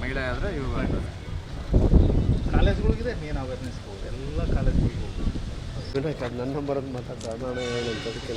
ಮಹಿಳೆ ಆದರೆ ಇವರು ಕಾಲೇಜ್ಗಳಿಗಿದೆ ಮೇನ್ ಅವೇರ್ನೆಸ್ ಎಲ್ಲ ಕಾಲೇಜ್ಗಳಿಗೆ ಅದು ನನ್ನ ನಂಬರ್ ಅಂತ ಮಾತಾಡ್ತಾ ನಾನು ಹೇಳೋದಕ್ಕೆ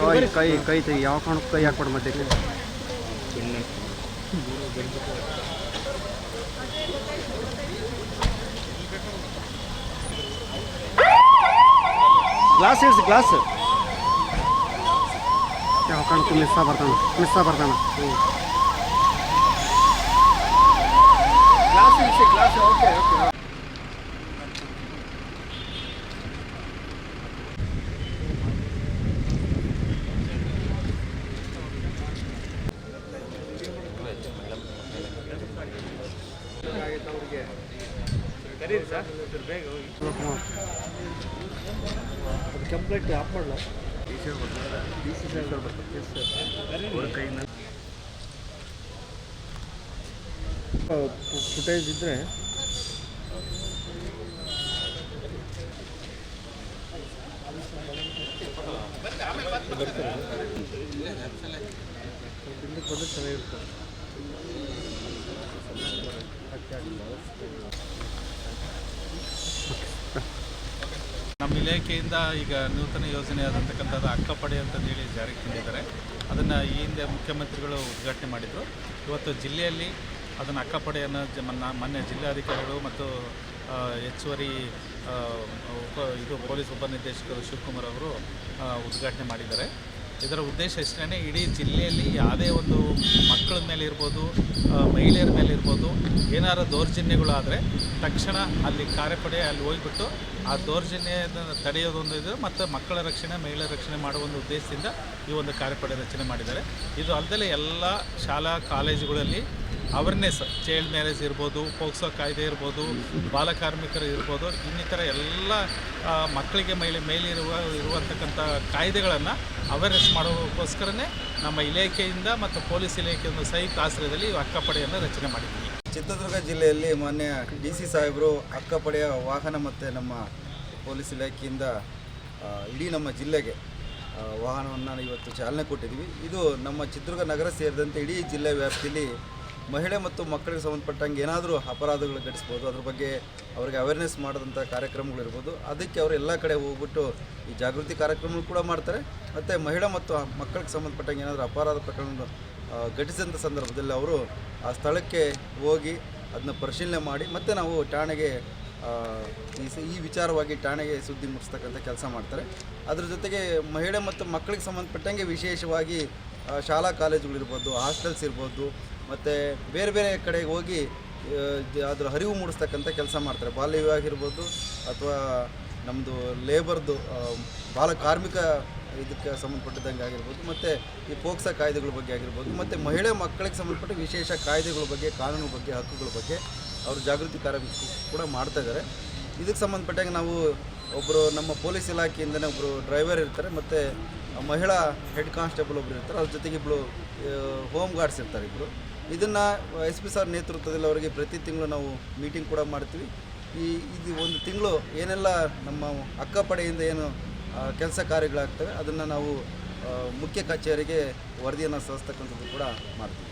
ಓಕೆ ಕೈ ಕೈ ತೆಗಿ ಯಾವ ಕಾರಣಕ್ಕೂ ಕೈ ಹಾಕ್ಬಿಡು ಮಧ್ಯಕ್ಕೆ ಗ್ಲಾಸ್ ಇರಿಸಿ ಗ್ಲಾಸ್ ಯಾವ ಕಾರಣಕ್ಕೂ ಮಿಸ್ಸ ಬರ್ತಾನೆ ಗ್ಲಾಸ್ ಇರಿಸಿ ಗ್ಲಾಸ್ ಓಕೆ ಓಕೆ ಅವ್ರಿಗೆ ಕರೀರಿ ಸರ್ ಬೇಗ ಹೋಗಿ ಅದು ಕಂಪ್ಲೇಂಟ್ ಆಫ್ ಮಾಡಲ ಡಿ ಸಿ ಸರ್ ಬರ್ತಾರೆ ಅವ್ರ ಕೈಯಿಂದ ಫುಟೇಜ್ ಇದ್ದರೆ ಬಂದರೆ ಚೆನ್ನಾಗಿರುತ್ತೆ. ನಮ್ಮ ಇಲಾಖೆಯಿಂದ ಈಗ ನೂತನ ಯೋಜನೆ ಆದಂತಕ್ಕಂಥದ್ದು ಅಕ್ಕಪಡೆ ಅಂತಂದೇಳಿ ಜಾರಿಗೆ ತಂದಿದ್ದಾರೆ. ಅದನ್ನು ಈ ಹಿಂದೆ ಮುಖ್ಯಮಂತ್ರಿಗಳು ಉದ್ಘಾಟನೆ ಮಾಡಿದರು. ಇವತ್ತು ಜಿಲ್ಲೆಯಲ್ಲಿ ಅದನ್ನು ಅಕ್ಕಪಡೆಯನ್ನು ಮೊನ್ನೆ ಜಿಲ್ಲಾಧಿಕಾರಿಗಳು ಮತ್ತು ಹೆಚ್ಚುವರಿ ಪೊಲೀಸ್ ಉಪನಿರ್ದೇಶಕರು ಶಿವಕುಮಾರ್ ಅವರು ಉದ್ಘಾಟನೆ ಮಾಡಿದ್ದಾರೆ. ಇದರ ಉದ್ದೇಶ ಇಷ್ಟೇ, ಇಡೀ ಜಿಲ್ಲೆಯಲ್ಲಿ ಯಾವುದೇ ಒಂದು ಮಕ್ಕಳ ಮೇಲೆ ಇರ್ಬೋದು, ಮಹಿಳೆಯರ ಮೇಲೆ ಇರ್ಬೋದು, ಏನಾರು ದೌರ್ಜನ್ಯಗಳಾದರೆ ತಕ್ಷಣ ಅಲ್ಲಿ ಕಾರ್ಯಪಡೆ ಅಲ್ಲಿ ಹೋಗಿಬಿಟ್ಟು ಆ ದೌರ್ಜನ್ಯದ ತಡೆಯೋದೊಂದು ಇದು ಮತ್ತು ಮಕ್ಕಳ ರಕ್ಷಣೆ, ಮಹಿಳೆಯರ ರಕ್ಷಣೆ ಮಾಡುವ ಒಂದು ಉದ್ದೇಶದಿಂದ ಈ ಒಂದು ಕಾರ್ಯಪಡೆ ರಚನೆ ಮಾಡಿದ್ದಾರೆ. ಇದು ಅಲ್ಲದೆ ಎಲ್ಲ ಶಾಲಾ ಕಾಲೇಜುಗಳಲ್ಲಿ ಅವೇರ್ನೆಸ್, ಚೈಲ್ಡ್ ಮ್ಯಾರೇಜ್ ಇರ್ಬೋದು, ಪೋಕ್ಸೋ ಕಾಯ್ದೆ ಇರ್ಬೋದು, ಬಾಲಕಾರ್ಮಿಕರು ಇರ್ಬೋದು, ಇನ್ನಿತರ ಎಲ್ಲ ಮಕ್ಕಳಿಗೆ ಇರುವಂತಕ್ಕಂಥ ಕಾಯ್ದೆಗಳನ್ನು ಅವೇರ್ನೆಸ್ ಮಾಡೋದಕ್ಕೋಸ್ಕರನೇ ನಮ್ಮ ಇಲಾಖೆಯಿಂದ ಮತ್ತು ಪೊಲೀಸ್ ಇಲಾಖೆಯಿಂದ ಸಂಯುಕ್ತ ಆಶ್ರಯದಲ್ಲಿ ಅಕ್ಕಪಡೆಯನ್ನು ರಚನೆ ಮಾಡಿದ್ದೀವಿ. ಚಿತ್ರದುರ್ಗ ಜಿಲ್ಲೆಯಲ್ಲಿ ಮಾನ್ಯ ಡಿ ಸಿ ಸಾಹೇಬರು ಅಕ್ಕಪಡೆಯ ವಾಹನ ಮತ್ತು ನಮ್ಮ ಪೊಲೀಸ್ ಇಲಾಖೆಯಿಂದ ಇಡೀ ನಮ್ಮ ಜಿಲ್ಲೆಗೆ ವಾಹನವನ್ನು ಇವತ್ತು ಚಾಲನೆ ಕೊಟ್ಟಿದ್ದೀವಿ. ಇದು ನಮ್ಮ ಚಿತ್ರದುರ್ಗ ನಗರ ಸೇರಿದಂತೆ ಇಡೀ ಜಿಲ್ಲೆ ವ್ಯಾಪ್ತಿಯಲ್ಲಿ ಮಹಿಳೆ ಮತ್ತು ಮಕ್ಕಳಿಗೆ ಸಂಬಂಧಪಟ್ಟಂಗೆ ಏನಾದರೂ ಅಪರಾಧಗಳು ಘಟಿಸ್ಬೋದು, ಅದ್ರ ಬಗ್ಗೆ ಅವರಿಗೆ ಅವೇರ್ನೆಸ್ ಮಾಡೋದಂಥ ಕಾರ್ಯಕ್ರಮಗಳಿರ್ಬೋದು. ಅದಕ್ಕೆ ಅವರು ಎಲ್ಲ ಕಡೆ ಹೋಗ್ಬಿಟ್ಟು ಈ ಜಾಗೃತಿ ಕಾರ್ಯಕ್ರಮಗಳು ಕೂಡ ಮಾಡ್ತಾರೆ. ಮತ್ತು ಮಹಿಳೆ ಮತ್ತು ಮಕ್ಕಳಿಗೆ ಸಂಬಂಧಪಟ್ಟಂಗೆ ಏನಾದರೂ ಅಪರಾಧ ಪ್ರಕರಣ ಘಟಿಸಿದಂಥ ಸಂದರ್ಭದಲ್ಲಿ ಅವರು ಆ ಸ್ಥಳಕ್ಕೆ ಹೋಗಿ ಅದನ್ನ ಪರಿಶೀಲನೆ ಮಾಡಿ ಮತ್ತು ನಾವು ಠಾಣೆಗೆ ಈ ವಿಚಾರವಾಗಿ ಠಾಣೆಗೆ ಸುದ್ದಿ ಮುಟ್ಟಿಸ್ತಕ್ಕಂಥ ಕೆಲಸ ಮಾಡ್ತಾರೆ. ಅದ್ರ ಜೊತೆಗೆ ಮಹಿಳೆ ಮತ್ತು ಮಕ್ಕಳಿಗೆ ಸಂಬಂಧಪಟ್ಟಂಗೆ ವಿಶೇಷವಾಗಿ ಶಾಲಾ ಕಾಲೇಜುಗಳಿರ್ಬೋದು, ಹಾಸ್ಟೆಲ್ಸ್ ಇರ್ಬೋದು, ಮತ್ತು ಬೇರೆ ಬೇರೆ ಕಡೆಗೆ ಹೋಗಿ ಅದರ ಅರಿವು ಮೂಡಿಸ್ತಕ್ಕಂಥ ಕೆಲಸ ಮಾಡ್ತಾರೆ. ಬಾಲ್ಯ ವಿವಾಹ ಇರ್ಬೋದು ಅಥವಾ ನಮ್ಮದು ಲೇಬರ್ದು ಬಾಲ ಕಾರ್ಮಿಕ ಇದಕ್ಕೆ ಸಂಬಂಧಪಟ್ಟಿದ್ದಂಗೆ ಆಗಿರ್ಬೋದು, ಮತ್ತು ಈ ಪೋಕ್ಸೋ ಕಾಯ್ದೆಗಳ ಬಗ್ಗೆ ಆಗಿರ್ಬೋದು, ಮತ್ತು ಮಹಿಳೆ ಮಕ್ಕಳಿಗೆ ಸಂಬಂಧಪಟ್ಟ ವಿಶೇಷ ಕಾಯ್ದೆಗಳ ಬಗ್ಗೆ, ಕಾನೂನು ಬಗ್ಗೆ, ಹಕ್ಕುಗಳ ಬಗ್ಗೆ ಅವರು ಜಾಗೃತಿ ಕಾರ್ಯಕ್ರಮ ಕೂಡ ಮಾಡ್ತಾಯಿದ್ದಾರೆ. ಇದಕ್ಕೆ ಸಂಬಂಧಪಟ್ಟಂಗೆ ನಾವು ಒಬ್ಬರು ನಮ್ಮ ಪೊಲೀಸ್ ಇಲಾಖೆಯಿಂದನೇ ಒಬ್ಬರು ಡ್ರೈವರ್ ಇರ್ತಾರೆ, ಮತ್ತು ಮಹಿಳಾ ಹೆಡ್ ಕಾನ್ಸ್ಟೇಬಲ್ ಒಬ್ಬರು ಇರ್ತಾರೆ, ಅವ್ರ ಜೊತೆಗೆ ಇಬ್ಬರು ಹೋಮ್ ಗಾರ್ಡ್ಸ್ ಇರ್ತಾರೆ ಇಬ್ಬರು. ಇದನ್ನು ಎಸ್ ಪಿ ಸರ್ ನೇತೃತ್ವದಲ್ಲಿ ಅವರಿಗೆ ಪ್ರತಿ ತಿಂಗಳು ನಾವು ಮೀಟಿಂಗ್ ಕೂಡ ಮಾಡ್ತೀವಿ. ಇದು ಒಂದು ತಿಂಗಳು ಏನೆಲ್ಲ ನಮ್ಮ ಅಕ್ಕಪಡೆಯಿಂದ ಏನು ಕೆಲಸ ಕಾರ್ಯಗಳಾಗ್ತವೆ ಅದನ್ನು ನಾವು ಮುಖ್ಯ ಕಚೇರಿಗೆ ವರದಿಯನ್ನು ಸಲ್ಲಿಸ್ತಕ್ಕಂಥದ್ದು ಕೂಡ ಮಾಡ್ತೀವಿ.